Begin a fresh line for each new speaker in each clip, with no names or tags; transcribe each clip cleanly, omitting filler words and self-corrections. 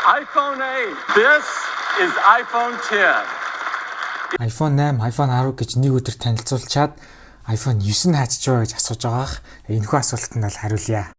iPhone 8. This is iPhone 10.
iPhone 8, iPhone 10 гэж нэг өдөр танилцуулчаад iPhone 9 нь хаачж байгаа гэж асууж байгаах. Энэхүү асуултанд бол хариулъя.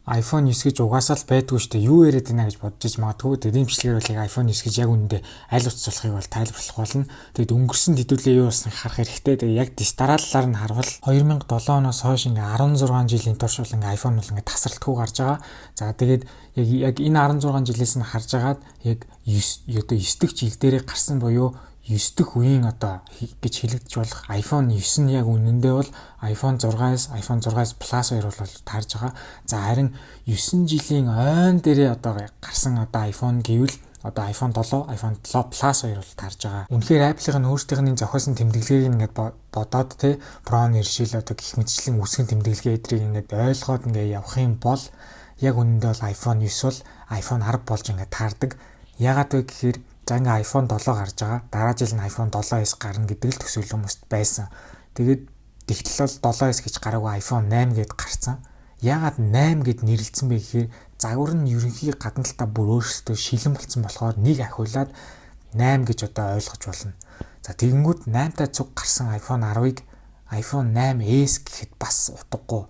iPhone 9 гэж угаасаа л байдгүй шүү дээ. Юу яриад байна гэж бодож иж магадгүй. Тэгээд имчилгээр бол iPhone 9 гэж яг үүндээ аль утсуулахыг бол тайлбарлах болно. Тэгээд өнгөрсөн хэдүүлээ юу болсон харах хэрэгтэй. Тэгээд яг дараалалаар нь харвал 2007 оноос хойш ингээ 16 жилийн турш бол ингээ iPhone бол ингээ тасралтгүй гарч байгаа. За тэгээд яг энэ 16 жилээс нь харж агаад яг 9 дэх жил дээрээ гарсан буюу 9 дэх үеийн гэж хэлэгдэж болох iPhone 9 нь яг үнэндээ бол iPhone 6-аас iPhone 6-аас Plus 2 бол таарж байгаа. За харин 9 жилийн ойн дээрээ гарсан iPhone гэвэл iPhone 7, iPhone 7 Plus 2 бол таарж байгаа. Үнэхээр Apple-ийн өөрсдийнхний зохиосон тэмдэглэгийг ингээд бодоод Pro нэршил гэх мэтчлэн үсгэн тэмдэглэгээ эдрийг ингээд ойлгоод ингээд явах юм бол яг үнэндээ бол iPhone 9 бол iPhone 10 болж ингээд таардаг. Яагаад вэ гэхээр за ингээ iPhone 7 гарч байгаа. Дараа жил нь iPhone 7s гарна гэдэг л төсөөлөл хүмүүст байсан. Тэгээд тэгтэл бол 7s гэж гараагүй iPhone 8 гэд гарцсан. Яагаад 8 гэд нэрлэлсэн бэ гэхээр загвар нь ерөнхий гадна талаа бүр өөрсдөө шилэн болсон болохоор нэг ахиулаад 8 гэж ойлгож болно. За тэгэнгүүт 8-тай цуг гарсан iPhone 10-ыг iPhone 8s гэхэд бас утгагүй.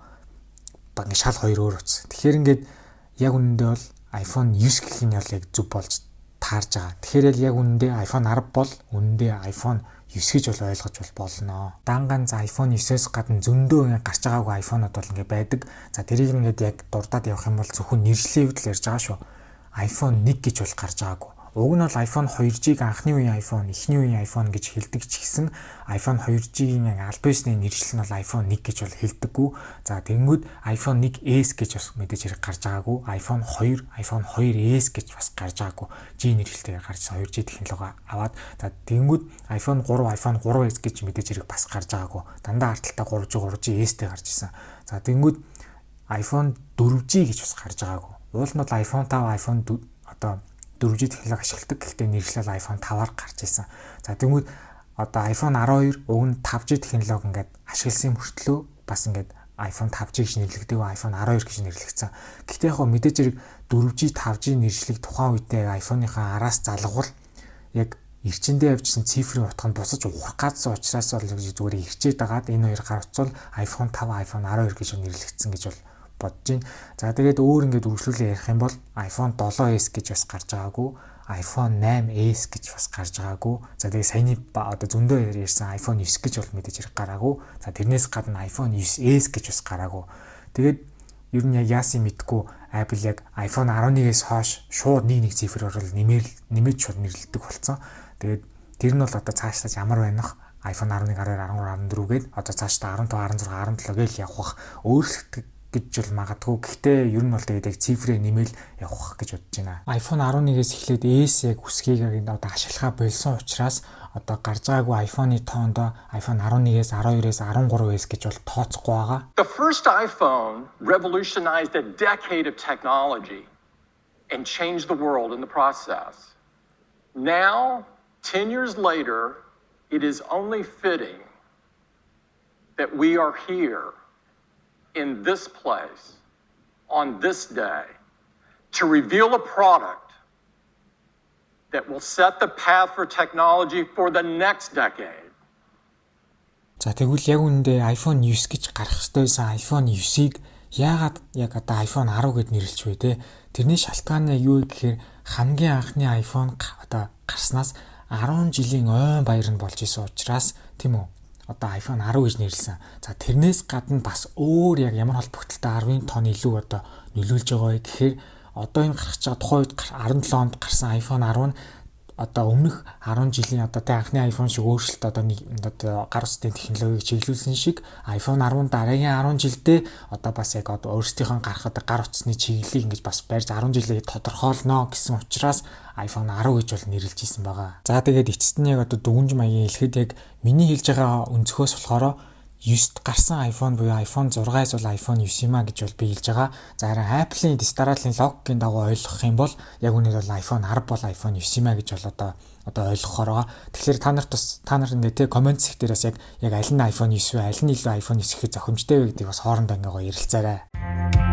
Ингээ шал хоёр өөр утас. Тэгэхээр ингээд яг үнэндээ бол iPhone 9 гэх нь бол яг зөв болж таарж байгаа. Тэгэхээр яг үнэндээ iPhone 10 бол үнэндээ iPhone 9 гэж бол ойлгож болно. Данганц iPhone 9-өөс гадна зөндөө гарч байгаагүй iPhone-ууд бол ингээ байдаг. За тэрийг ингээд яг дурдаад явах юм бол зөвхөн нэршлээ л ярьж байгаа шүү. iPhone 1 гэж бол гарч байгаагүй. Уг нь бол iPhone 2G-г анхны үеийн iPhone, эхний үеийн iPhone гэж хэлдэг ч гэсэн iPhone 2G-ийн аль биесний нэршил нь бол iPhone 1 гэж бол хэлдэггүй. За тэгэнгүүт iPhone 1s гэж бас мэдээж хэрэг гарч байгаагүй. iPhone 2, iPhone 2s гэж бас гарч байгаагүй. G нэршилтэй гарч 2G технологи аваад за тэгэнгүүт iPhone 3, iPhone 3s гэж мэдээж хэрэг бас гарч байгаагүй. Дандаа арталтаа 3G, 3GS-тэй гарч исэн. За тэгэнгүүт iPhone 4G гэж бас гарч байгаагүй. Уул нь бол iPhone 5, iPhone 4G технологи ашигладаг. Гэхдээ нэршлэл iPhone 5-аар гарч ирсэн. За тэгвэл iPhone 12 уг нь 5G технологи ингээд ашигласан мөртлөө бас ингээд iPhone 5G гэж нэрлэгдэв, iPhone 12 гэж нэрлэгдсэн. Гэхдээ яг мэдээж хэрэг 4G, 5G нэршлиг тухайн үедээ iPhone-ийнхаа араас залгавал яг эрчэндээ явжсэн цифрийн утга нь бусаж ухрах гадсан учраас бол зүгээр ирчээд байгаад энэ хоёр гар утсвал iPhone 5, iPhone 12 гэж нэрлэгдсэн гэж бол бодож байна. За тэгээд өөр ингээд үргэлжлүүлээ ярих юм бол iPhone 7s гэж бас гарч байгаагүй, iPhone 8s гэж бас гарч байгаагүй. За тэгээд саяны зөндөө ярьсан iPhone 9 гэж бол мэдээж хэрэг гараагүй. За тэрнээс гадна iPhone 9s гэж бас гараагүй. Тэгээд ер нь яг яасан мэдгүй Apple яг iPhone 11-ээс хойш шууд нэг цифрээр бол нэмээд шууд нэрлэдэг болсон. Тэгээд тэр нь бол цаашдаа ямар байнах iPhone 11, 12, 13, 14 гээд цаашдаа 15, 16, 17 гээл явах өөрчлөлт гэж бол магадгүй. Гэхдээ ер нь бол тэгээд яг цифрээ нэмэл явах гэж бодож байна. iPhone 11-ээс эхлээд S яг үсгийг ашиглахаа болсон учраас гарч байгаагүй iPhone-ы тоонд iPhone 11-ээс 12-ээс 13-ээс гэж бол тооцохгүй байгаа.
The first iPhone revolutionized a decade of technology and changed the world in the process. Now, 10 years later, it is only fitting that we are here in this place on this day to reveal a product that will set the path for technology for the next decade.
За тэгвэл яг үүндээ iPhone 9 гэж гарах ёстойсэн iPhone 9-ийг яагаад яг iPhone 10 гэд нэрлэж вэ те? Тэрний шалтгаан нь юу гэхээр хамгийн анхны iPhone гарснаас 10 жилийн ойн баяр нь болж исэн учраас тийм үү? iPhone 10 гэж нэрлсэн. За тэрнээс гадна бас өөр яг ямар холбогдолтой 10-ын тонн илүү нөлөөлж байгаа вэ гэхээр энэ гарч байгаа тухайн үед 17 онд гарсан iPhone 10 нь өмнөх 10 жилийн анхны iPhone шиг өөрчлөлт гар утсны технологиг чиглүүлсэн шиг iPhone 10 дараагийн 10 жилдээ бас яг өөрсдийнх нь гарах гар утсны чиглэлийг ингэж бас барьж 10 жилээ тодорхойлно гэсэн учраас iPhone 10 гэж бол нэрлэж исэн байгаа. За тэгээд эцэст нь яг дүгнж маягийн хэлэхэд яг миний хэлж байгаа өнцгөөс болохоор 9-т гарсан iPhone буюу iPhone 6-аас бол iPhone 9 юм а гэж бол би хэлж байгаа. За харин Apple-ийн дистараалын логикийн дагуу ойлгох юм бол яг үнээр бол iPhone 10 бол iPhone 9 юм а гэж бол одоо ойлгохоор байгаа. Тэгэхээр та нар ингээ тэг комент сектороос яг аль нь iPhone 9 вэ, аль нь илүү iPhone 9 гэхэд зохимжтой вэ гэдгийг бас хоорондоо ингээ гоё ярилцаарай.